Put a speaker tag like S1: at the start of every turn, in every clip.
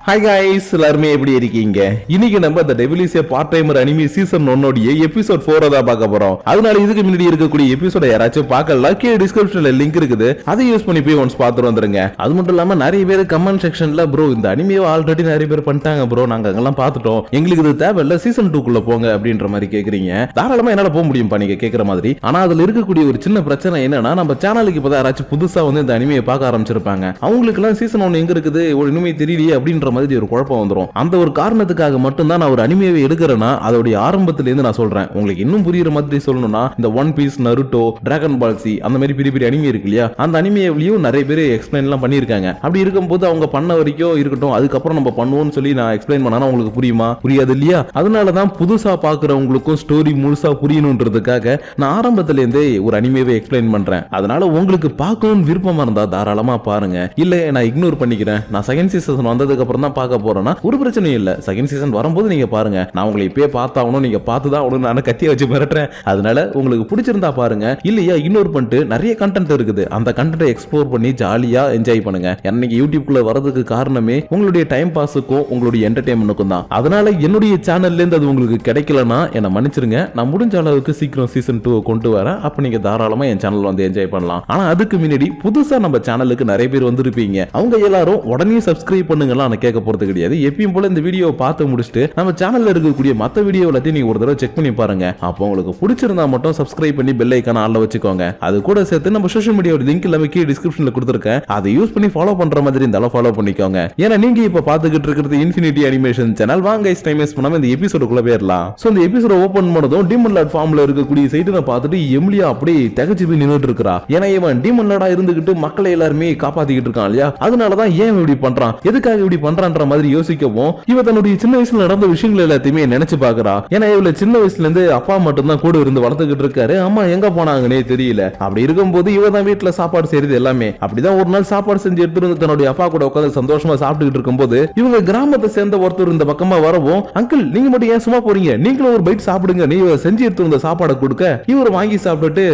S1: Hi guys எல்லாரும் எப்படி இருக்கீங்க? இன்னைக்கு நம்ம The Devil is a Part-Timer anime season 1 உடைய எபிசோட் 4 தான் பார்க்க போறோம். அதனால இதுக்கு முன்னாடி இருக்கக்கூடிய எபிசோட யாராச்சும் பார்க்கல கீழ டிஸ்கிரிப்ஷன்ல லிங்க் இருக்குது. அதை யூஸ் பண்ணி போய் ஒன்ஸ் பார்த்துட்டு வந்துருங்க. அது மட்டும் இல்லாம நிறைய பேர் கமெண்ட் செக்ஷன்ல ப்ரோ இந்த அனிமேவை ஆல்ரெடி நிறைய பேர் பண்ணிட்டாங்க ப்ரோ, நாங்க அங்கெல்லாம் பார்த்துட்டோம், எங்களுக்கு இது தேவையில்ல, சீசன் 2 குள்ள போங்க அப்படின்ற மாதிரி கேக்குறீங்க. தாராளமா என்னால போக முடியும் நீங்க கேக்குற மாதிரி. ஆனா அதுல இருக்கக்கூடிய ஒரு சின்ன பிரச்சனை என்னன்னா, நம்ம சேனலுக்கு இப்பதான் யாராச்சும் புதுசா வந்து இந்த அனிமேயை பார்க்க ஆரம்பிச்சிருப்பாங்க. அவங்களுக்கு எல்லாம் சீசன் 1 எங்க இருக்குது ஒரு இனிமே தெரியலையே அப்படின்ற மாதிரி ஒரு குழப்பம் வந்துரும். அந்த ஒரு காரணத்துக்காக மட்டும் தான் நான் ஒரு அனிமேவை எடுக்கிறேன்னா அதோட ஆரம்பத்துல இருந்து நான் சொல்றேன். உங்களுக்கு இன்னும் புரியுற மாதிரி சொல்லணும்னா இந்த ஒன் பீஸ், நருட்டோ, டிராகன் பால் சி அந்த மாதிரி பெரிய பெரிய அனிமே இருக்கு இல்லையா, அந்த அனிமேவிலையும் நிறைய பேர் எக்ஸ்பிளைன் எல்லாம் பண்ணிருக்காங்க. அப்படி இருக்கும்போது அவங்க பண்ண வரைக்கும் இருக்கட்டும், அதுக்கப்புறம் நம்ம பண்ணுவோம்னு சொல்லி நான் எக்ஸ்பிளைன் பண்ணா உங்களுக்கு புரியுமா? புரியாது இல்லையா? அதனாலதான் புதுசா பாக்குறவங்களுக்கும் ஸ்டோரி முழுசா புரியணும்ன்றதுக்காக நான் ஆரம்பத்துல இருந்தே ஒரு அனிமேவை எக்ஸ்பிளைன் பண்றேன். அதனால உங்களுக்கு பார்க்கணும்னு விருப்பமா இருந்தா தாராளமா பாருங்க. இல்ல நான் இக்னோர் பண்ணிக்கிறேன், நான் செகண்ட் சீசன் வந்ததுக்கு அப்புறம் தான் பார்க்க போறேன்னா ஒரு பிரச்சனையும் இல்ல. செகண்ட் சீசன் வரும்போது நீங்க பாருங்க. நான் உங்களை இப்பயே பார்த்தாகணும், நீங்க பார்த்துதான் அவனு நான் கத்திய வச்சு மிரட்டுறேன். அதனால உங்களுக்கு பிடிச்சிருந்தா பாருங்க, இல்லையா இக்னோர் பண்ணிட்டு நிறைய கண்டென்ட் இருக்குது, அந்த கண்டென்ட்டை எக்ஸ்ப்ளோர் பண்ணி ஜாலியா என்ஜாய் பண்ணுங்க. எனக்கு யூடியூப்குள்ள வரதுக்கு காரணமே உங்களுடைய டைம் பாஸுக்கும் உங்களுடைய என்டர்டைன்மெண்ட்டுக்கும் தான். அதனால என்னுடைய சேனல்ல இருந்து அது உங்களுக்கு கிடைக்கலனா என்ன மன்னிச்சிருங்க. நான் முடிஞ்ச அளவுக்கு சீக்கிரம் சீசன் 2 கொண்டு வரேன். அப்ப நீங்க தாராளமா என் சேனல் வந்து என்ஜாய் பண்ணலாம். ஆனா அதுக்கு முன்னாடி புதுசா நம்ம சேனலுக்கு நிறைய பேர் வந்திருப்பீங்க. அவங்க எல்லாரும் உடனே சப்ஸ்கிரைப் பண்ணுங்கலாம் நான் கேட்க போறது கிடையாது. எப்பயும் போல இந்த வீடியோவை பார்த்து முடிச்சுட்டு நம்ம சேனல்ல இருக்கக்கூடிய மற்ற வீடியோ எல்லாத்தையும் நீங்க ஒரு தடவை செக் பண்ணி பாருங்க. அப்போ உங்களுக்கு பிடிச்சிருந்தா மட்டும் சப்ஸ்கிரைப் பண்ணி பெல் ஐகான் ஆல்ல வச்சுக்கோங்க. அது கூட சேர்த்து நம்ம சோஷியல் மீடியாவோட லிங்க் எல்லாமே கீழே டிஸ்கிரிப்ஷன்ல கொடுத்துருக்கேன். அதை யூஸ் பண்ணி ஃபாலோ பண்ற மாதிரி இருந்தாலும் ஃபாலோ பண்ணிக்கோங்க. ஏன்னா நீங்க இப்ப பாத்துக்கிட்டு இருக்கிறது இன்ஃபினிட்டி அனிமேஷன் சேனல். வாங்க டைம் வேஸ்ட் பண்ணாம இந்த எபிசோடுக்குள்ள போயிடலாம். சோ இந்த எபிசோட ஓபன் பண்ணதும் டீமன் லார்ட் ஃபார்ம்ல இருக்கக்கூடிய சைட்டனை பார்த்துட்டு எமிலியா அப்படியே தகச்சு போய் நின்னுட்டு இருக்கா. ஏன்னா இவன் டீமன் லார்டா இருந்துகிட்டு மக்களை எல்லாருமே காப்பாத்திக்கிட்டு இருக்கான் இல்லையா, அதனாலதான் ஏன் இப்படி பண்றான், எதுக்காக இப்படி பண்றான்ற மாதிரி யோசிக்கவும் இவ தன்னுடைய சின்ன வயசுல நடந்த விஷயங்கள் எல்லாத்தையுமே நினைச்சு பாக்குறா. ஏன்னா இவள சின்ன வயசுல இருந்து அப்பா மட்டும் தான் கூட இருந்து வளர்த்துக்கிட்டு இருக்காரு, அம்மா எங்க போனாங்கன்னே தெரியல. அப்படி இருக்கும்போது இவ தான் வீட்டுல சாப்பாடு செய்யறது எல்லாமே. அப்படிதான் ஒரு நாள் சாப்பாடு செஞ்சு எடுத்துட்டு தன்னுடைய அப்பா கூட உட்காந்து சந்தோஷமா சாப்பிட்டுக்கிட்டு இருக்கும்போது இவங்க கிராமத்தை சேர்ந்த ஒருத்தர் இந்த பக்கமா வரவும், அங்கிள் நீங்க மட்டும் ஏன் சும்மா போறீங்க, நீங்களும் ஒரு பைட் சாப்பிடுங்க, நீ செஞ்சு எடுத்து வந்த சாப்பாடை கொடுக்க இவர் வாங்கி சாப்பிட்டுட்டு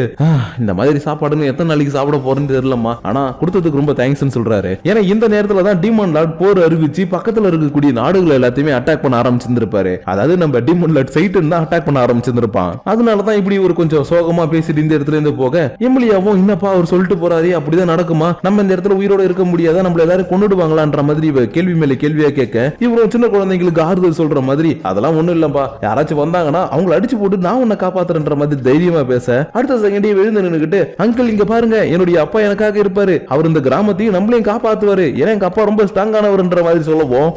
S1: இந்த மாதிரி சாப்பாடுன்னு எத்தனை நாளைக்கு சாப்பிட போறேன்னு தெரியலமா, ஆனா கொடுத்ததுக்கு ரொம்ப தேங்க்ஸ் சொல்றாரு. ஏன்னா இந்த நேரத்துல தான் டீமன் லார்ட் போர் அறிவிச்சு பக்கத்துல இருக்கக்கூடிய நாடுகள் எல்லாத்தையுமே அட்டாக் பண்ண ஆரம்பிச்சிருப்பாரு. அதாவது நம்ம டீமன் லார்ட் சைட்டன் தான் அட்டாக் பண்ண ஆரம்பிச்சிருப்பான். அதனாலதான் இப்படி ஒரு கொஞ்சம் சோகமா பேசிட்டு இந்த இடத்துல இருந்து போக எமிலியாவும் என்னப்பா அவர் சொல்லிட்டு போறாரு, அப்படிதான் நடக்குமா, நம்ம இந்த இடத்துல உயிரோட இருக்க முடியாதா, நம்மள எல்லாரும் கொண்டுடுவாங்களான்ற மாதிரி கேள்வி மேல கேள்வியா கேட்க இவரும் சின்ன குழந்தைங்களுக்கு ஆறுதல் சொல்ற மாதிரி அதெல்லாம் ஒண்ணும் இல்லப்பா, யாராச்சும் வந்தாங்கன்னா அவங்களை அடிச்சு போட்டு நான் உன்னை காப்பாத்துறன்ற மாதிரி தைரியமா பேச அடுத்த செகண்டே எழுந்து நின்னுகிட்டு, அங்கிள் இங்க பாருங்க என்னுடைய அப்பா எனக்காக இருப்பாரு, அவர் இந்த கிராமத்தையும் நம்மளையும் காப்பாத்துவாரு, ஏன்னா எங்க அப்பா ரொம்ப ஸ்ட்ராங்கானவர்ன்ற மாதிரி சொல்லவும்,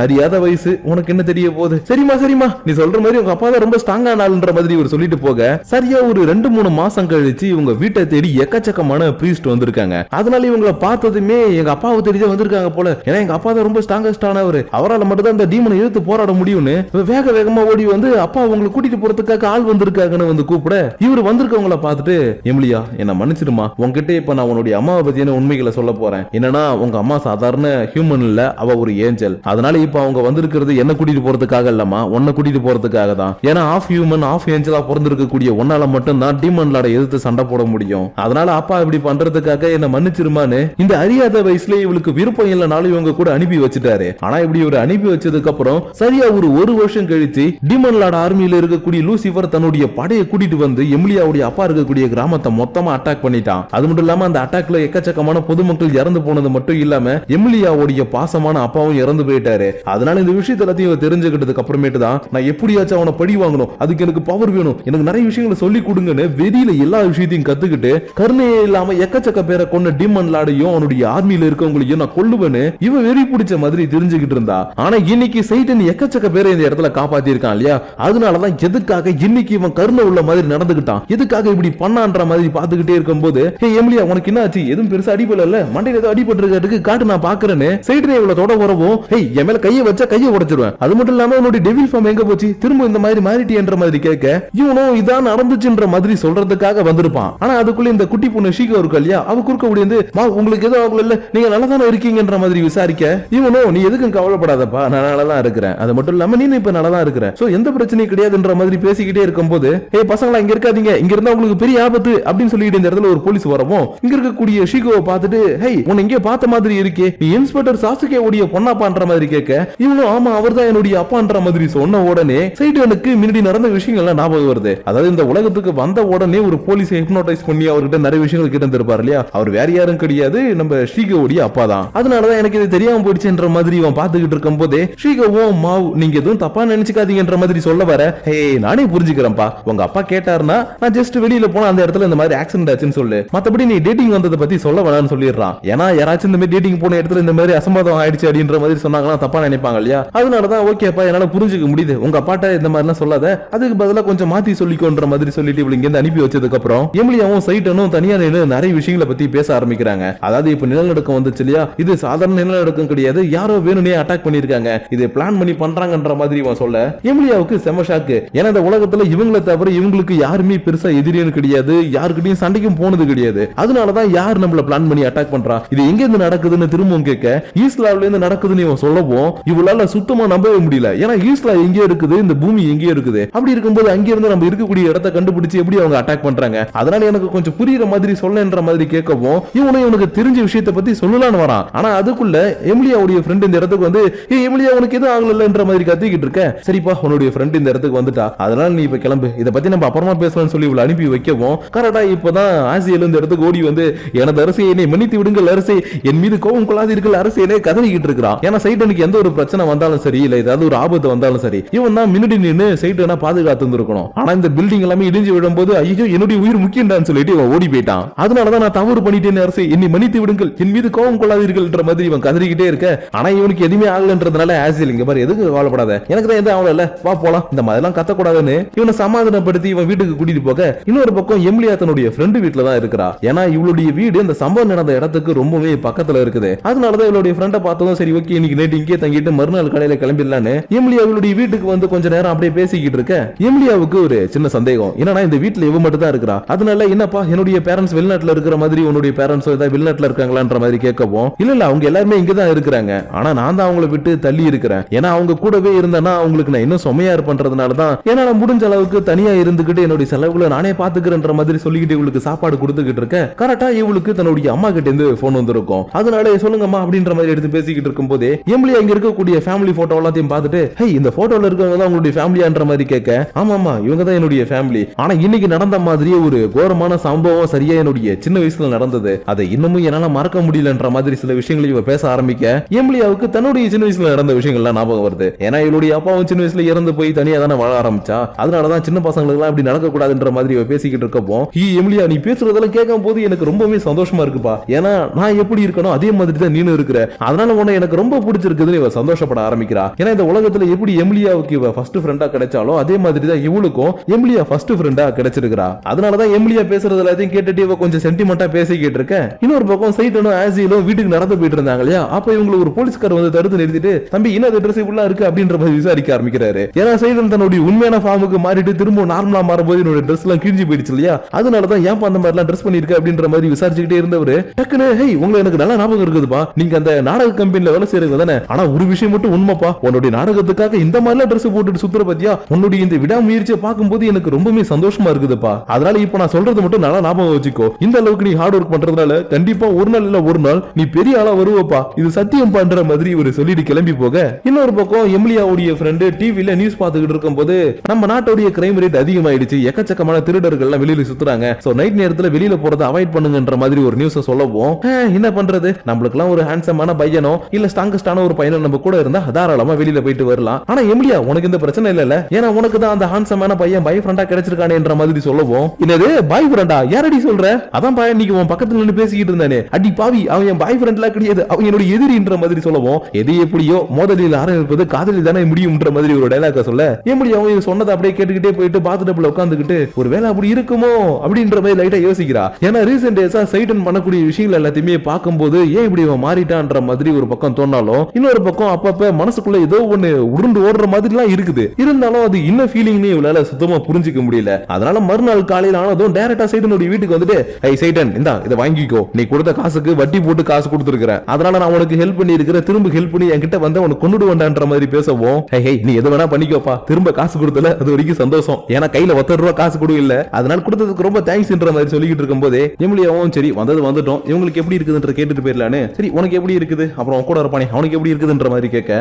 S1: அறியாத வயசு உனக்கு என்ன தெரிய போகுது, சரிமா நீ சொல்ற மாதிரி உங்க அப்பா தான் ரொம்ப ஸ்ட்ராங்கான ஆளுன்ற மாதிரி இவர் சொல்லிட்டு போக சரியா ஒரு 2-3 மாசம் கழிச்சு இவங்க வீட்டை தேடி எக்கச்சக்கமான பிரீஸ்ட் வந்திருக்காங்க. அதனால இவங்களை பார்த்ததுமே எங்க அப்பாவை தேடி தான் வந்திருக்காங்க போல, ஏன்னா எங்க அப்பா தான் ரொம்ப ஸ்ட்ராங்கஸ்டானவர், அவரால் மட்டும் தான் இந்த டீமனை எதிர்த்து போராட முடியும்னு வேக வேகமா ஓடி வந்து அப்பா உங்களை கூட்டிட்டு போறதுக்காக ஆள் வந்திருக்காங்கன்னு வந்து கூப்பிட இவர் வந்திருக்கவங்கள பார்த்துட்டு, எமிலியா என்ன மன்னிச்சிடுமா, உங்ககிட்ட இப்ப நான் உன்னுடைய அம்மாவை பத்தியான உண்மைகளை சொல்ல போறேன். என்னன்னா உங்க அம்மா சாதாரண ஹியூமன் இல்ல, அவ ஒரு ஏஞ்சல். அதனால இப்ப அவங்க வந்திருக்கிறது என்ன கூட்டிட்டு போறதுக்காக இல்லமா, உன்னை கூட்டிட்டு போறதுக்காக தான். ஏன்னா ஆஃப் ஹியூமன் ஆஃப் ஏஞ்சலா பிறந்திருக்கக்கூடிய ஒன்னால மட்டும் தான் டீமன் லார்டை எதிர்த்து சண்டை போட முடியும். அதனால அப்பா இப்படி பண்றதுக்காக என்ன மன்னிச்சிருமான்னு இந்த அறியாத வயசுல இவளுக்கு விருப்பம் இல்லனாலும் இவங்க கூட அனுப்பி வச்சுட்டாரு. ஆனா இப்படி ஒரு அனுப்பி வச்சதுக்கு அப்புறம் சரியா ஒரு வருஷம் கழிச்சு டீமன் லார்ட் ஆர்மியில இருக்கக்கூடிய லூசிபர் தன்னுடைய படையை கூட்டிட்டு வந்து எமிலியாவுடைய அப்பா இருக்கக்கூடிய கிராமத்தை மொத்தமா அட்டாக் பண்ணிட்டான். அது மட்டும் இல்லாம அந்த அட்டாக்ல எக்கச்சக்கமான பொதுமக்கள் இறந்து போனது மட்டும் இல்லாம எமிலியாவுடைய பாசமான அப்பாவும் இறந்து போயிட்டாரு. அதனால இந்த விஷயத்தை எல்லாத்தையும் தெரிஞ்சுக்கிட்டதுக்கு அப்புறமேட்டு தான் நான் எப்படியாச்சும் அவனை பழி வாங்கணும், அதுக்கு எனக்கு பவர் வேணும், எனக்கு நிறைய விஷயங்களை சொல்லி கொடுங்கன்னு வெளியில எல்லா விஷயத்தையும் கத்துக்கிட்டு கருணையே இல்லாம எக்கச்சக்க பேரை கொண்ட டீமன் லார்டையும் அவனுடைய ஆர்மியில இருக்கவங்களையும் நான் கொல்லுவேன்னு இவன் வெறி பிடிச்ச மாதிரி தெரிஞ்சுக்கிட்டு இருந்தா. ஆனா இன்னைக்கு சைட்டன் எக்கச்சக்க பேரை இந்த இடத்துல காப்பாத்தி இருக்கான் இல்லையா, அதனாலதான் எதுக்காக இன்னைக்கு இவன் கருணை உள்ள மாதிரி நடந்துகிட்டான், எதுக்காக இப்படி பண்ணான்ற மாதிரி பாத்துக்கிட்டே இருக்கும்போது, ஹே எமிலியா உனக்கு என்ன ஆச்சு, எதுவும் பெருசா அடிபடல இல்ல, மண்டையில ஏதோ அடிபட்டிருக்கிறதுக்கு காட்டு நான் பாக்குறேன்னு சைட்டனை இவ்வளவு தொட வரவும், ஹே என் மேல கையை வச்சா கையை உடைச்சிருவேன், அது மட்டும் இல்லாம உன்னுடைய டெவில் ஃபார்ம் எங்க போச்சு, திரும்ப இந்த மாதிரி மாறிட்டியன்ற மாதிரி கேட்க இவனும் இதான் நடந்துச்சுன்ற மாதிரி சொல்றதுக்காக வந்திருப்பான். ஆனா அதுக்குள்ள இந்த குட்டி பொண்ணு ஷீகோ இருக்கு இல்லையா, அவ குறுக்க முடியாது உங்களுக்கு ஏதோ ஆகல இல்ல, நீங்க நல்லா தானே இருக்கீங்கன்ற மாதிரி விசாரிக்க இவனும் நீ எதுக்கும் கவலைப்படாதப்பா, நான் நல்லா தான் இருக்கிறேன், அது மட்டும் இல்லாம நீ இப்ப நல்லா தான் இருக்கிற, சோ எந்த பிரச்சனையும் கிடையாதுன்ற மாதிரி பேசிக்கிட்டே இருக்கும்போது, ஏ பசங்களா இங்க இருக்காதீங்க, இங்க இருந்தா உங்களுக்கு பெரிய ஆபத்து அப்படின்னு சொல்லிட்டு இந்த இடத்துல ஒரு போலீஸ் வரவும் இங்க இருக்கக்கூடிய ஷீகோவை பார்த்துட்டு, ஹே உன்னை இங்கே பார்த்த மாதிரி இருக்கே, நீ இன்ஸ்பெக்டர் சாசுகே உடைய பொண்ணாப்பான்ற மாதிரி கேட்க இவனும் ஆமா அவர்தான் என்னுடைய அப்பான்ற மாதிரி சொன்ன உடனே சைட்டனுக்கு முன்னாடி நடந்த விஷயங்கள்லாம் ஞாபகம் வருது. அதாவது இந்த உலகத்துக்கு வந்த உடனே ஒரு போலீஸ் ஹிப்னோடைஸ் பண்ணி அவர்கிட்ட நிறைய விஷயங்கள் கிட்ட இருந்திருப்பாரு இல்லையா, அவர் வேற யாரும் கிடையாது, நம்ம ஸ்ரீகோவுடைய அப்பா தான். அதனாலதான் எனக்கு இது தெரியாம போயிடுச்சுன்ற மாதிரி இவன் பாத்துக்கிட்டு இருக்கும் போதே ஸ்ரீகோவும் மாவ் நீங்க எதுவும் தப்பா நினைச்சுக்காதீங்கன்ற மாதிரி சொல்ல வர, ஹே நானே புரிஞ்சுக்கிறேன்ப்பா, உங்க அப்பா கேட்டாருன்னா நான் ஜஸ்ட் வெளியில போன அந்த இடத்துல இந்த மாதிரி ஆக்சிடென்ட் ஆச்சுன்னு சொல்லு, மத்தபடி நீ டேட்டிங் வந்ததை பத்தி சொல்ல வேணாம்னு சொல்லிடுறான். ஏன்னா யாராச்சும் இந்த மாதிரி டேட்டிங் போன இடத்துல இந்த மாதிரி அசம்பாதம் ஆயிடுச்சு அப்படின்ற மாதிரி சொன்னாங்கன்னா தப்பா நினைப்பாங்க இல்லையா, அதனாலதான் ஓகேப்பா என்னால புரிஞ்சுக்க முடியுது, உங்க அப்பாட்ட இந்த மாதிரிலாம் சொல்லாத, அதுக்கு பதிலா கொஞ்சம் மாத்தி சொல்லிக்கோன்ற மாதிரி சொல்லிட்டு இவங்க இங்க அனுப்பி வச்சதுக்கு அப்புறம் எமிலியாவும் சைட்டனும் தனியா நின்று நிறைய விஷயங்களை பத்தி பேச ஆரம்பிக்கிறாங்க. அதாவது இப்ப நிலநடுக்கம் வந்துச்சு இல்லையா, இது சாதாரண நிலநடுக்கம் கிடையாது, யாரோ வேணும்னே அட்டாக் பண்ணிருக்காங்க, இது பிளான் பண்ணி பண்றாங்கன்ற மாதிரி இவன் சொல்ல எமிலியாவுக்கு செம ஷாக்கு. ஏன்னா இந்த உலகத்துல இவங்களை தவிர இவங்களுக்கு யாருமே பெருசா எதிரியும் கிடையாது, யாருக்கிட்டையும் சண்டைக்கும் போனது கிடையாது, அதனாலதான் யார் நம்மள பிளான் பண்ணி அட்டாக் பண்றா, இது எங்க இருந்து நடக்குதுன்னு திரும்பவும் கேட்க ஈஸ்லாவில இருந்து நடக்குதுன்னு இவன் சொல்லவும் இவளால சுத்தமா நம்பவே முடியல. ஏன்னா ஈஸ்லா எங்கே இருக்குது, இந்த பூமி எங்கே இருக்குது, அப்படி இருக்கும்போது அங்க இருந்து நம்ம இருக்கக்கூடிய இடத்தை கண்டுபிடிச்சு எப்படி அவங்க அட்டாக் பண்றாங்க, அதனால எனக்கு கொஞ்சம் புரியுற மாதிரி சொல்லன்ற மாதிரி கேட்கவும் இவனும் இவனுக்கு தெரிஞ்ச விஷயத்தை பத்தி சொல்லலான்னு வரான். ஆனா அதுக்குள்ள எமிலியாவுடைய ஃப்ரெண்ட் இந்த இடத்துக்கு வந்து எமிலியா உனக்கு எதுவும் ஆகலன்ற மாதிரி கத்திக்கிட்டு இருக்க, சரிப்பா உன்னுடைய ஃப்ரெண்ட் இந்த இடத்துக்கு வந்துட்டா, அதனால நீ இப்ப கிளம்பு, இதை பத்தி நம்ம அப்புறமா பேசலாம்னு சொல்லி இவளை அனுப்பி வைக்கவும் கரெக்டா இப்பதான் ஆசியில இந்த இடத்துக்கு ஓடி வந்து எனது அரசை என்னை மன்னித்து விடுங்கள் அரசை, என் மீது கோபம் கொள்ளாதீர்கள் அரசையே கதறிக்கிட்டு இருக்கிறான். ஏன்னா சைட்டனுக்கு எந்த ஒரு பிரச்சனை வந்தாலும் சரி இல்ல ஏதாவது ஒரு ஆபத்து வந்தாலும் சரி இவன் தான் முன்னாடி நின்று சைட்டனா பாதுகாத்து இருந்திருக்கணும். ஆனா இந்த பில்டிங் எல்லாமே இடிஞ்சு விடும்போது ஐயோ என்னுடைய உயிர் முக்கியம்டான்னு சொல்லிட்டு இவன் ஓடி போயிட்டான். அதனாலதான் நான் தவறு பண்ணிட்டேன் அரசை, என்னை மன்னித்து விடுங்கள், என் மீது கோபம் கொள்ளாதீர்கள்ன்ற மாதிரி இவன் கதறிக்கிட்டே இருக்க. ஆனா இவனுக்கு எதுவுமே ஆகலன்றதுனால ஆசில் இங்க பாரு எதுக்கு கவலைப்படாத, எனக்கு தான் எதுவும் ஆகல, வா போலாம், இந்த மாதிரிலாம் கத்தக்கூடாதுன்னு இவனை சமாதானப்படுத்தி இவன் வீட்டுக்கு கூட்டிட்டு போக இன்னொரு பக்கம் எமிலியா தன்னுடைய ஃப்ரெண்டு வீட்டுல தான் இருக்கிறா. ஏன்னா இவளுடைய வீடு இந்த சம்பவம் நடந்த இடத்துக்கு ரொம்பவே பக்கத்துல இருக்குது. அதனாலதான் இவளுடைய ஃப்ரெண்டை பார்த்ததும் சரி ஓகே இன்னைக்கு நைட் இங்கே தங்கிட்டு மறுநாள் கடையில கிளம்பிடலான்னு எமிலியா இவளுடைய வீட்டுக்கு வந்து கொஞ்ச நேரம் அப்படியே பேசிக்கிட்டு இருக்க எமிலியாவுக்கு ஒரு சின்ன சந்தேகம், என்னன்னா இந்த வீட்டுல இவ மட்டும் தான் இருக்கிறா, அதனால என்னப்பா என்னுடைய பேரண்ட்ஸ் வெளிநாட்டுல இருக்கிற மாதிரி உன்னுடைய பேரண்ட்ஸ் ஏதாவது வெளிநாட்டுல இருக்காங்களான்ற மாதிரி கேட்கவும் இல்ல அவங்க எல்லாருமே இங்கதான் இருக்கிறாங்க, ஆனா நான் தான் அவங்களை விட்டு தள்ளி இருக்கிறேன், ஏன்னா அவங்க கூடவே இருந்தேன்னா அவங்களுக்கு நான் இன்னும் சுமையா பண்றதுனாலதான் என்னால முடிஞ்ச அளவுக்கு தனியா இருந்துகிட்டு என்னுடைய செலவுகளை நானே பாத்துக்கிறேன்ற மாதிரி சொல்லிக்கிட்டு இவளுக்கு சாப்பாடு கொடுத்துக்கிட்டு இருக்க. கரெக்டா இவளுக்கு தன்னுடைய அம்மா கிட்ட இருந்து போன் வந்திருக்கும். அதனால சொல்லுங்கம்மா அப்படின்ற மாதிரி எடுத்து பேசிக்கிட்டு இருக்கும் போதே எமிலியா இங்க இருக்கக்கூடிய ஃபேமிலி போட்டோ எல்லாத்தையும் பார்த்துட்டு ஹே இந்த போட்டோல இருக்கவங்க தான் உங்களுடைய ஃபேமிலியான்ற மாதிரி கேட்க ஆமாமா இவங்க தான் என்னுடைய ஃபேமிலி, ஆனா இன்னைக்கு நடந்த மாதிரியே ஒரு கோரமான சம்பவம் சரியா என்னுடைய சின்ன வயசுல நடந்தது, அதை இன்னமும் என்னால மறக்க முடியலன்ற மாதிரி சில விஷயங்களை இவ பேச ஆரம்பிக்க எமிலியாவுக்கு தன்னுடைய சின்ன வயசுல நடந்த விஷயங்கள்லாம் ஞாபகம் வருது. ஏன்னா இவளுடைய அப்பாவும் சின்ன வயசுல இறந்து போய் தனியா தானே வாழ ஆரம்பிச்சா, அதனாலதான் சின்ன பசங்களுக்கு எல்லாம் இப்படி நடக்க கூடாதுன்ற மாதிரி இவ பேசிக்கிட்டு இருக்கப்போ எமிலியா நீ பேசுறதெல்லாம் கேட்கும் போது எனக்கு ரொம்பவே சந்தோஷமா இருக்குப்பா, ஏன்னா நான் எப்படி இருக்கணும் அதே மாதிரி தான் நீனும் இருக்கிற, அதனால உன்னை எனக்கு ரொம்ப பிடிச்சிருக்குதுன்னு இவ சந்தோஷப்பட ஆரம்பிக்கிறா. ஏன்னா இந்த உலகத்துல எப்படி எமிலியாவுக்கு இவ ஃபர்ஸ்ட் ஃப்ரெண்டா கிடைச்சாலோ அதே மாதிரி தான் இவளுக்கும் எமிலியா ஃபர்ஸ்ட் ஃப்ரெண்டா கிடைச்சிருக்கா. அதனாலதான் எமிலியா பேசுறது எல்லாத்தையும் கேட்டுட்டு இவ கொஞ்சம் சென்டிமெண்டா பேசிக்கிட்டு இருக்க. இன்னொரு பக்கம் சைட்டனும் ஆசியிலும் வீட்டுக்கு நடந்து போயிட்டு இருந்தாங்க இல்லையா, அப்ப இவங்களுக்கு ஒரு போலீஸ்கார் வந்து தடுத்து நிறுத்திட்டு தம்பி என்ன ட்ரெஸ் இப்படிலாம் இருக்கு அப்படின்ற மாதிரி விசாரிக்க ஆரம்பிக்கிறாரு. ஏன்னா சைடன் தன்னுடைய உண்மையான ஃபார்முக்கு மாறிட்டு திரும்ப நார்மலா மாறும்போது என்னோட ட்ரெஸ் எல்லாம் கிழிஞ்சு போயிடுச்சு இல்லையா, அதனாலதான் ஏன் அந்த மாதிரி எல்லாம் ட்ரெஸ் பண்ணிருக்க அப்படின்ற மாதிரி விசாரிச்சுக்கிட்டே இருந்தவரு டக்குனு ஹே உங்களை எனக்கு நல்லா ஞாபகம் இருக்குதுப்பா, நீங்க அந்த நாடக கம்பெனில வேலை செய்யறது தானே, ஆனா ஒரு விஷயம் மட்டும் உண்மைப்பா, உன்னுடைய நாடகத்துக்காக இந்த மாதிரிலாம் ட்ரெஸ் போட்டுட்டு சுத்துற பத்தியா உன்னுடைய இந்த விடாமுயற்சியை பார்க்கும்போது எனக்கு ரொம்பவே சந்தோஷமா இருக்குதுப்பா, அதனால இப்ப நான் சொல்றது மட்டும் நல்லா ஞாபகம் வச்சுக்கோ, இந்த அளவுக்கு நீ ஹார்ட் ஒர்க் பண்றதுனால கண்டிப்பா ஒரு நாள் இல்ல ஒரு நாள் நீ பெரிய ஆளா வருவப்பா, இது சத்தியம் பண்ற மாதிரி ஒரு சொல்லிட்டு கிளம்பி போக இன்னொரு பக்கம் எமிலியாவுடைய ஃப்ரெண்டு டிவில நியூஸ் பார்த்துக்கிட்டு இருக்கும் போது நம்ம நாட்டுடைய கிரைம் ரேட் அதிகமாயிடுச்சு, எக்கச்சக்கமான திருடர்கள் எல்லாம் வெளியில சுத்துறாங்க, சோ நைட் நேரத்துல வெளியில போறதை அவாய்ட் பண்ணுங்கன்ற மாதிரி ஒரு நியூஸ் சொல்லவும் என்ன பண்றது நம்மளுக்கு எல்லாம் ஒரு ஹேண்ட்ஸமான பையனோ இல்ல ஸ்ட்ராங்கஸ்டான ஒரு பையனோ நம்ம கூட இருந்தா தாராளமா வெளியில போயிட்டு வரலாம், ஆனா எமிலியா உனக்கு இந்த பிரச்சனை இல்ல, ஏன்னா உனக்கு தான் அந்த ஹேண்ட்ஸமான பையன் பாய் ஃப்ரெண்டா கிடைச்சிருக்கானேன்ற மாதிரி சொல்லவும் என்னது பாய் ஃப்ரெண்டா யாரடி சொல்ற, அதான் பையன் இன்னைக்கு உன் பக்கத்துல நின்னு பேசிக்கிட்டு இருந்தானே அடி பாவி அவன் என் பாய் ஃப்ரெண்ட்லாம் கிடையாது அவன் என்னோட எதிரின்ற மாதிரி சொல்லவும் எது எப்படியோ மோதலில் ஆரம்பிப்பது காதலில் தானே முடியும்ன்ற மாதிரி ஒரு டைலாக சொல்ல எமிலியாவும் இது சொன்னதை அப்படியே கேட்டுக்கிட்டே போயிட்டு பாத்டப்ல உட்காந்துக்கிட்டு ஒரு வேலை அப்படி இருக்குமோ அப்படின்ற மாதிரி லைட்டா யோசிக்கிறா. ஏன்னா ரீசெண்ட் டேஸா சைடன் பண்ணக்கூடிய விஷயங்கள் எல்லாத்தையுமே பார்க்கும்போது ஏன் இப்படி இவன் மாறிட்டான்ற மாதிரி ஒரு பக்கம் தோணாலும் இன்னொரு பக்கம் அப்பப்ப மனசுக்குள்ள ஏதோ ஒண்ணு உருண்டு ஓடுற மாதிரி எல்லாம் இருக்குது, இருந்தாலும் அது என்ன ஃபீலிங்னு இவளால சுத்தமா புரிஞ்சுக்க முடியல. அதனால மறுநாள் காலையில ஆனதும் டைரக்டா சைடனுடைய வீட்டுக்கு வந்துட்டு ஐ சைடன் இந்தா இதை வாங்கிக்கோ, நீ கொடுத்த காசுக்கு வட்டி போட்டு காசு கொடுத்துருக்கிறேன், அதனால நான் உனக்கு ஹெல்ப் பண்ணி இருக்கிற திரும்ப ஹெல்ப் பண்ணி என்கிட்ட வந்து உனக்கு கொண்டு வேண்டான்ற மாதிரி பேசவும் ஹே நீ எது வேணா பண்ணிக்கோப்பா திரும்ப காசு கொடுத்தல அது வரைக்கும் சந்தோஷம், ஏன்னா கையில 10 ரூபா காசு கூட இல்ல அதனால கொடுத்ததுக்கு ரொம்ப தேங்க்ஸ்ன்ற மாதிரி சொல்லிக்கிட்டு இருக்கும் போதே எமிலியாவும் சரி வந்தது வந்துட்டோம் இவங்களுக்கு எப்படி இருக்குதுன்ற கேட்டுட்டு போயிடலான்னு சரி உனக்கு எப்படி இருக்குது அப்புறம் கூட இருப்பானே அவனுக்கு எப்படி இருக்குதுன்ற மாதிரி கேட்க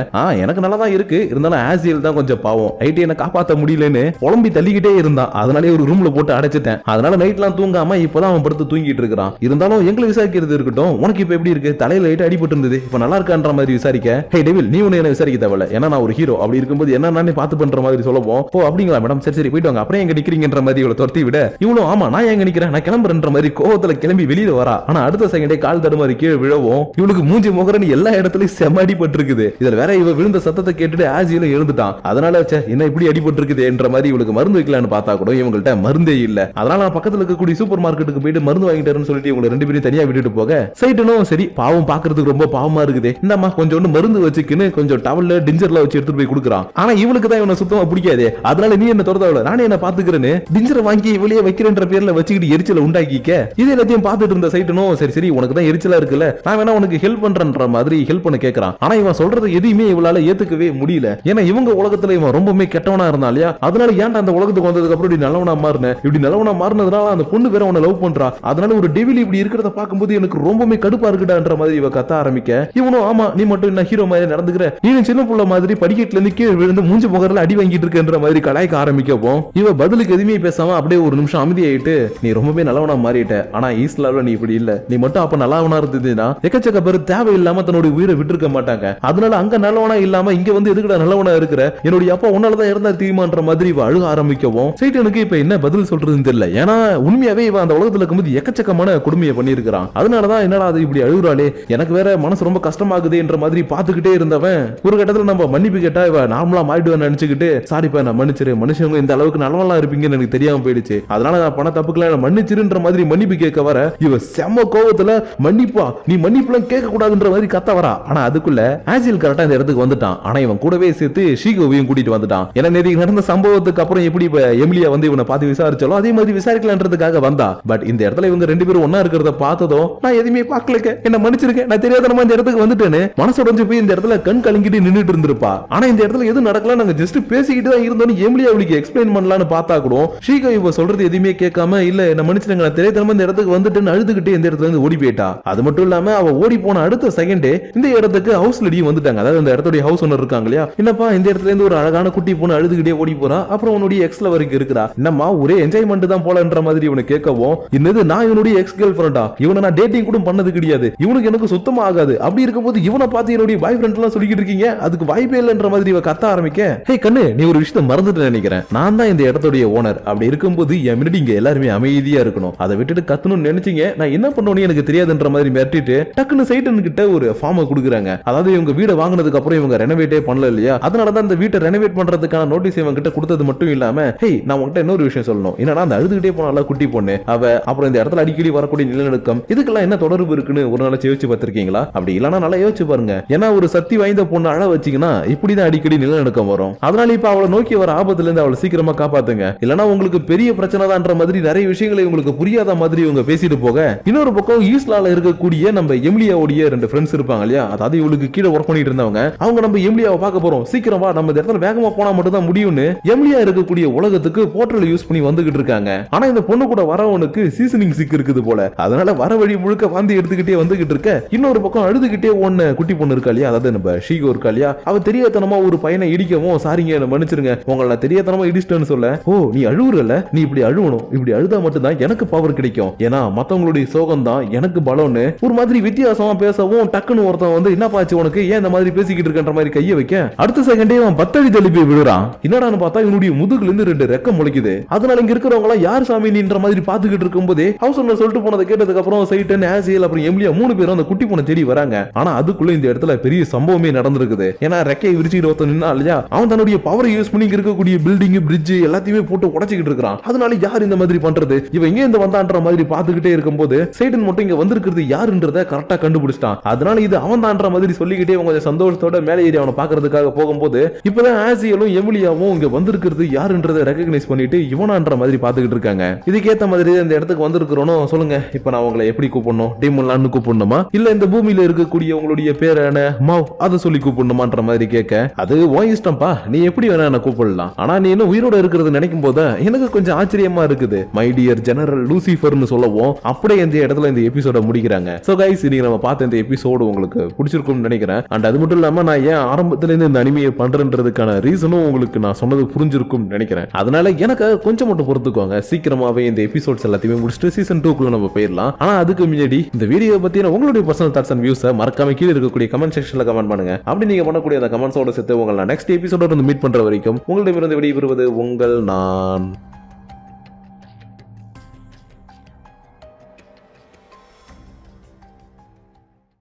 S1: எனக்கு நல்லா தான் இருக்கு, இருந்தாலும் ஆசியல் தான் கொஞ்சம் பாவம், நைட்டு என்ன காப்பாற்ற முடியலன்னு புலம்பி தள்ளிக்கிட்டே இருந்தான். அதனாலே ஒரு ரூம்ல போட்டு அடைச்சிட்டேன். அதனால நைட்லாம் தூங்காம இப்பதான் அவன் படுத்து தூங்கிட்டு இருக்கான். இருந்தாலும் எங்களை விசாரிக்கிறது இருக்கட்டும், உனக்கு இப்ப எப்படி இருக்கு, தலையில லைட் அடிபட்டு இருந்தது, இப்ப நல்லா இருக்கான்ற மாதிரி விசாரிக்க, ஹே டெவில் நீ ஒண்ணு என்ன விசாரிக்க தேவையில்ல, ஏன்னா நான் ஒரு ஹீரோ, அப்படி இருக்கும்போது என்ன நானே பார்த்து பண்ற மாதிரி சொல்லவும், ஓ அப்படிங்களா மேடம், சரி சரி போயிட்டு வாங்க, அப்புறம் எங்க நிக்கிறீங்கன்ற மாதிரி இவளை துரத்தி விட, இவ்வளவு ஆமா நான் எங்க நிக்கிறேன், நான் கிளம்புறேன்ற மாதிரி கோவத்துல கிளம்பி வெளியில வரா. ஆனா அடுத்த செகண்டே கால் தடுமாறி கீழே விழவும் இவளுக்கு மூஞ்சி முகரன்னு எல்லா இடத்துலயும் செம அடிபட்டு இருக்குது. இதுல வேற இவ விழுந்த சத்தத்தை கேட்டுட்டு ஆஜியில எழுந்துட்டான். அதனால என்ன இப்படி அடிபட்டு இருக்குது என்ற மாதிரி இவளுக்கு மருந்து வைக்கலான்னு பார்த்தா கூட இவங்கள்ட்ட மருந்தே இல்ல. அதனால நான் பக்கத்துல இருக்கக்கூடிய சூப்பர் மார்க்கெட்டுக்கு போயிட்டு மருந்து வாங்கிட்டேன்னு சொல்லிட்டு இவங்க ரெண்டு பேரும் தனியா விட்டுட்டு போக, சைட்டனும் சரி பாவம் பாக்குறதுக்கு ரொம்ப பாவமா இருக்குது, இந்தம்மா கொஞ்சோண்டு மருந்து வச்சுக்கின்னு கொஞ்சம் டவல்ல டிஞ்சர்ல வச்சு எடுத்துட்டு போய் கொடுக்குறான். ஆனா இவளுக்கு தான் இவனை சுத்தமா பிடிக்காது. அதனால நீ என்ன துரத்தவள, நானே என்ன பாத்துக்கிறேன்னு டிஞ்சரை வாங்கி இவளையே வைக்கிறேன்ற பேர்ல வச்சுக்கிட்டு எரிச்சல உண்டாக்கிக்க, இது எல்லாத்தையும் பார்த்துட்டு இருந்த சைட்டனும் சரி சரி உனக்கு தான் எரிச்சலா இருக்குல்ல, நான் வேணா உனக்கு ஹெல்ப் பண்றேன்ற மாதிரி ஹெல்ப் பண்ண கேட்கறான். ஆனா இவன் சொல்றது எதுவுமே இவளால ஏத்துக்கவே முடியல. ஏன்னா இவங்க உலகத்துல இவன் ரொம்பவே கெட்டவனா இருந்தா இல்லையா, அதனால ஏன்டா அந்த உலகத்துக்கு வந்ததுக்கு அப்புறம் இப்படி நல்லவனா மாறின, இப்படி நல்லவனா மாறினதுனால அந்த பொண்ணு வேற அவனை லவ் பண்றா, அதனால ஒரு டெவில் இப்படி இருக்கிறத பார்க்கும்போது எனக்கு ரொம்பவே கடுப்பா இருக்குடான்ற மாதிரி இவ கத்த ஆரம்பிக்க, இவனும் ஆமா நீ மட்டும் என்ன ஹீரோ மாதிரி நடந்துக்கிற, நீ சின்ன புள்ள மாதிரி படிக்கட்டுல இருந்து கீழே விழுந்து மூஞ்சி முகர்ல அடி வாங்கிட்டு இருக்கன்ற மாதிரி கலாய்க்க ஆரம்பிக்கவும் இவ பதிலுக்கு எதுவுமே பேசாம அப்படியே ஒரு நிமிஷம் அமைதியாயிட்டு, நீ ரொம்பவே நல்லவனா மாறிட்ட, ஆனா ஈஸ்லால நீ இப்படி இல்ல, நீ மட்டும் அப்ப நல்லவனா இருந்ததுன்னா எக்கச்சக்க பேர் தேவையில்லாம தன்னோட உயிரை விட்டுருக்க மாட்டாங்க, அதனால அங்க நல்லவனா இல்லாம இங்க வந்து எதுக்குடா நல்லவனா இருக்கிற, என்னுடைய அப்பா உன்னாலதான் இருந்தா தீமான்ற மாதிரி இவ அழுக ஆரம்பிக்கவும் சைட்டனுக்கு இப்ப என்ன பதில் சொல்றதுன்னு தெரியல. ஏன்னா உண்மையாவே இவன் அந்த உலகத்துல இருக்கும்போது எக்கச்சக்கமான கொடுமையை பண்ணியிருக்கிறான். அதனாலதான் என்னடா அது இப்படி அழுகுறாளே, எனக்கு வேற மனசு ரொம்ப கஷ்டமாகுது என்ற மாதிரி பாத்துக்கிட்டே இருந்தவன் ஒரு கட்டத்துல நம்ம மன்னிப்பு கேட்டா இவ நார்மலா மாறிடுவேன் நினைச்சுக்கிட்டு, சாரிப்பா நான் மன்னிச்சிரு, மனுஷங்க இந்த அளவுக்கு நல்லவெல்லாம் இருப்பீங்கன்னு எனக்கு தெரியாம போயிடுச்சு, அதனால நான் பண தப்புக்கெல்லாம் மன்னிச்சிருன்ற மாதிரி மன்னிப்பு கேட்க வர இவ செம்ம கோவத்துல மன்னிப்பா நீ மன்னிப்புலாம் கேட்க கூடாதுன்ற மாதிரி கத்த வரா. ஆனா அதுக்குள்ள ஆசில் கரெக்டா இந்த இடத்துக்கு வந்துட்டான். ஆனா இவன் கூடவே சேர்த்து ஷீகோவையும் கூட்டிட்டு வந்துட்டான். ஏன்னா நேற்று நடந்த சம்பவத்துக்கு அப்புறம் எப்படி எமிலியா வந்து இவனை பார்த்து விசாரிச்சாலோ அதே மாதிரி விசாரிக்கலான்றதுக்காக வந்தா. பட் இந்த இடத்துல இவங்க ரெண்டு பேரும் ஒன்னா இருக்கிறத பார்த்ததும் நான் எதுவுமே பார்க்கலக்க, என்ன மன்னிச்சிருக்கேன், நான் தெரியாதனமா இந்த இடத்துக்கு வந்துட்டேன்னு மனசு உடைஞ்சு போய் இந்த இடத்துல கண் கலங்கிட்டு நின்னுட்டு இருந்திருப்பா. ஆனா இந்த இடத்துல எதுவும் நடக்கல, நாங்க ஜஸ்ட் பேசிக்கிட்டு தான் இருந்தோம். எமிலியா அவளுக்கு எக்ஸ்பிளைன் பண்ணலாம்னு பார்த்தா கூட ஷீகோ இவ சொல்றது எதுவுமே கேட்காம இல்ல என்ன மன்னிச்சிருங்க, நான் தெரியாதனமா இந்த இடத்துக்கு வந்துட்டேன்னு அழுதுகிட்டே இந்த இடத்துல இருந்து ஓடி போயிட்டா. அது மட்டும் இல்லாம அவ ஓடி போன அடுத்த செகண்டே இந்த இடத்துக்கு ஹவுஸ் லேடியும் வந்துட்டாங்க. அதாவது இந்த இடத்துடைய ஹவுஸ் ஓனர் இருக்காங்க இல்லையா, என்னப்பா இந்த இடத்துல இருந்து ஒரு அழகான குட்டி பொண்ணு அழுதுகிட்டே ஓடி போறா, அப்புறம் உன்னுடைய எக்ஸ்ல வரைக்கும் இருக்கிறா, என்னம்மா ஒரே என்ஜாய்மெண்ட் தான் போலன்ற மாதிரி இவனை கேட்கவும், இன்னது நான் இவனுடைய எக்ஸ் கேர்ள் ஃப்ரெண்டா, இவனை நான் டேட்டிங் கூட பண்ணது கிடையாது, இவனுக்கு எனக்கு சுத்தமா ஆகாது, அப்படி இருக்கும்போது இவனை பார்த்து என்னுடைய பாய் ஃப்ரெண்ட் எல்லாம் சொல்லிக்கிட்டு இருக்கீங்க, அதுக்கு வாய்ப்பே இல்லைன்ற மாதிரி இவ கத்த ஆரம்பிக்க, ஹே கண்ணு நீ ஒரு விஷயத்தை மறந்துட்டு நினைக்கிறேன், நான் தான் இந்த இடத்துடைய ஓனர், அப்படி இருக்கும்போது என் முன்னாடி இங்க எல்லாருமே அமைதியா இருக்கணும், அதை விட்டுட்டு கத்தணும்னு நினைச்சீங்க, நான் என்ன பண்ணணும் எனக்கு தெரியாதுன்ற மாதிரி மிரட்டிட்டு டக்குன்னு சைட்டன் கிட்ட ஒரு ஃபார்மை கொடுக்குறாங்க. அதாவது இவங்க வீடை வாங்கினதுக்கு அப்புறம் இவங்க ரெனோவேட்டே பண்ணல இல்லையா, அதனாலதான் இந்த வீட்டை ரெனோவேட் பண்றதுக்கான நோட்டீஸ் இவங்க கிட்ட கொடுத்தது மட்டும் இல்லாம, ஹே நான் உங்ககிட்ட இன்னொரு விஷயம் சொல்லணும், என்னன்னா அந்த அழுதுகிட்டே போனால குட்டி பொண்ணு அவ, அப்புறம் இந்த இடத்துல அடிக்கடி வரக்கூடிய நிலநடுக்கம், இதுக்கெல்லாம் என்ன தொடர்பு இருக்குன்னு ஒரு நாள் யோசிச்சு பார்த்திருக்கீங்களா? அப்படி இல்லனா நல்லா யோசிச்சு பாருங்க. ஏன்னா ஒரு சக்தி வாய்ந்த பொண்ணு அழ வச்சீங்கன்னா இப்படிதான் அடிக்கடி நிலநடுக்கம் வரும். அதனால இப்ப அவளை நோக்கி வர ஆபத்துல இருந்து அவளை சீக்கிரமா காப்பாத்துங்க, இல்லனா உங்களுக்கு பெரிய பிரச்சனை தான்ற மாதிரி நிறைய விஷயங்களை உங்களுக்கு புரியாத மாதிரி இவங்க பேசிட்டு போக, இன்னொரு பக்கம் ஈஸ்லால இருக்கக்கூடிய நம்ம எமிலியாவுடைய ரெண்டு ஃப்ரெண்ட்ஸ் இருப்பாங்க இல்லையா, அதாவது இவளுக்கு கீழே ஒர்க் பண்ணிட்டு இருந்தவங்க, அவங்க நம்ம எமிலியாவை பார்க்க போறோம், சீக்கிரமா நம்ம இந்த இடத்துல வேகமா போனா மட்டும் தான் முடியும்னு எமிலியா இருக்கக்கூடிய உலகத்துக்கு போர்ட்டல் யூஸ் பண்ணி வந்துகிட்டு இருக்காங்க. ஆனா இந்த பொண்ணு கூட வரவனுக்கு சீசனிங் சிக் இருக்குது போல, அதனால வர வழி முழுக்க வாந்தி எடுத்துக்கிட்டே வந்துகிட்டு இருக்க, இன்னொரு பக்கம் அழுதுகிட்டே ஒன்னு குட்டி பொண்ணு இருக்கா இல்லையா, அதாவது நம்ம ஷீகோ இருக்கா இல்லையா, அவ தெரியாதனமா ஒரு பையனை இடிக்கவும், சாரிங்க என்ன மன்னிச்சிருங்க உங்களை தெரியாதனமா இடிச்சிட்டேன்னு சொல்ல, ஓ நீ அழுவுறல, நீ இப்படி அழுவணும், இப்படி அழுதா மட்டும் தான் எனக்கு பவர் கிடைக்கும், ஏன்னா மத்தவங்களுடைய சோகம் தான் எனக்கு பலம்னு ஒரு மாதிரி வித்தியாசமா பேசவும், டக்குன்னு ஒருத்தன் வந்து என்ன பாச்சு உனக்கு ஏன் இந்த மாதிரி பேசிக்கிட்டு இருக்கின்ற மாதிரி கைய வைக்க, அடுத்த செகண்டே அவன் பத்தடி தள்ளி போய் விழுறான். என்னடான்னு பார்த்தா இவனுடைய முதுகுல இருந்து ரெண்டு ரெக்கம் முளைக்குது. அதனால இங்க இருக்கிறவங்க எல்லாம் யார் சாமி நீன்ற மாதிரி பாத்துக்கிட்டு இருக்கும்போதே ஹவுஸ் ஓனர் சொல்லிட்டு போனதை கேட்டதுக்கு அப்புறம் சைட்டன் ஆசியல் அப்புறம் எமிலியா மூணு பேரும் அந்த குட்டி பொண்ணை தேடி வராங்க. ஆனா அதுக்குள்ள இந்த இடத்துல பெரிய சம்பவமே நடந்திருக்குது. ஏன்னா ரெக்கையை விரிச்சுக்கிட்டு ஒருத்தன் நின்னா இல்லையா, அவன் தன்னுடைய பவரை யூஸ் பண்ணி இருக்கக்கூடிய பில்டிங் பிரிட்ஜ் எல்லாத்தையுமே போட்டு உடைச்சிக்கிட்டு இருக்கான். அதனால யார் இந்த மாதிரி பண்றது, இவன் எங்க இந்த வந்தான்ற மாதிரி பாத்துக்கிட்டே இருக்கும்போது சைட்டன் மட்டும் இங்க வந்திருக்கிறது யாருன்றத கரெக்டா கண்டுபிடிச்சிட்டான். அதனால இது அவன் தான்ற மாதிரி சொல்லிக்கிட்டே அவங்க கொஞ்சம் சந்தோஷத்தோட மேலே ஏறி அவனை பாக்குறதுக்காக போகும்போது இப்பதான் ஆசியலும் எமிலியாவும் இங்க வந்திருக்கிறது யாருன்றதை ரெகக்னைஸ் பண்ணிட்டு இவனான்ற மாதிரி பாத்துக்கிட்டு இருக்காங்க. இதுக்கேத்த மாதிரி இந்த இடத்துக்கு வந்திருக்கிறோம், சொல்லுங்க இப்ப நான் உங்களை எப்படி கூப்பிடணும், டீமுல்லான்னு கூப்பிடணுமா இல்ல இந்த பூமியில இருக்கக்கூடிய உங்களுடைய பேர் என்ன மாவ் அதை சொல்லி கூப்பிடணுமான்ற மாதிரி கேட்க, அது உன் இஷ்டம்பா, நீ எப்படி வேணா என்ன கூப்பிடலாம், ஆனா நீ இன்னும் உயிரோட இருக்கிறது நினைக்கும் போது எனக்கு கொஞ்சம் ஆச்சரியமா இருக்குது, மை டியர் ஜெனரல் லூசிஃபர்னு சொல்லவும் அப்படியே இந்த இடத்துல இந்த எபிசோட முடிக்கிறாங்க. சோ கைஸ் இன்னைக்கு நம்ம பார்த்த இந்த எபிசோடு உங்களுக்கு பிடிச்சிருக்கும்னு நினைக்கிறேன். அண்ட் அது மட்டும் இல்லாம நான் ஏன் ஆரம்பத்துல இருந்து இந்த அனிமையை பண்றேன்றதுக்கான ரீசனும் உங்களுக்கு நான் சொன்னது புரிஞ்சிருக்கும் நினைக்கிறேன். அதனால எனக்கு கொஞ்சம் மட்டும் பொறுத்துக்கோங்க. சீக்கிரமாவே இந்த எபிசோட்ஸ் எல்லாத்தையுமே முடிச்சுட்டு சீசன் 2 நம்ம போயிடலாம். ஆனா அதுக்கு முன்னாடி இந்த வீடியோ பத்தின உங்களுடைய பர்சனல் தாட்ஸ் அண்ட் வியூஸை மறக்காம கீழே இருக்கக்கூடிய கமெண்ட் செக்ஷன்ல கமெண்ட் பண்ணுங்க. அப்படி நீங்க பண்ணக்கூடிய அந்த கமெண்ட்ஸோட சேர்த்து உங்களை நெக்ஸ்ட் எபிசோட மீட் பண்ற வரைக்கும் உங்களிடமிருந்து விடைபெறுவது உங்கள் நான்.